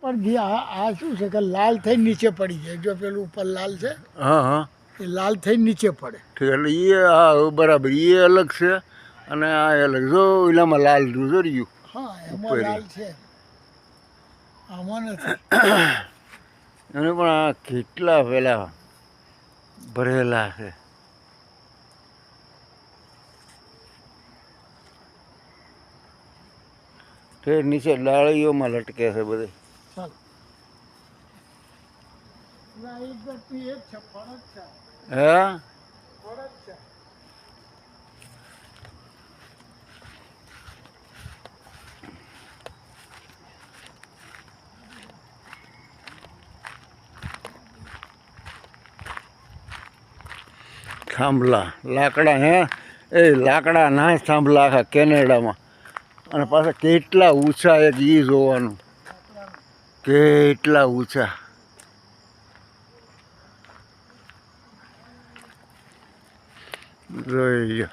પણ જે આ શું છે કે લાલ થઈ નીચે પડી જાય, જો પેલું ઉપર લાલ છે હા હા એ લાલ થઈ નીચે પડે. ઠીક એટલે એ હા બરાબર એ અલગ છે અને આ અલગ જો એલામાં લાલ રહ્યું હા એમાં ઉપર લાલ છે, આમાં નથી. એને પણ આ કેટલા પેલા ભરેલા છે. ઠેર નીચે ડાળીઓમાં લટકે છે બધે. ચાલો એક ગતિ એક છે, ફરક છે, હે ફરક છે. થાંભલા લાકડા હે એ લાકડા ના થાંભલા આખા કેનેડામાં અને પાછા કેટલા ઊંચા એક એ જોવાનું કેટલા ઊંચા. જોઈ લો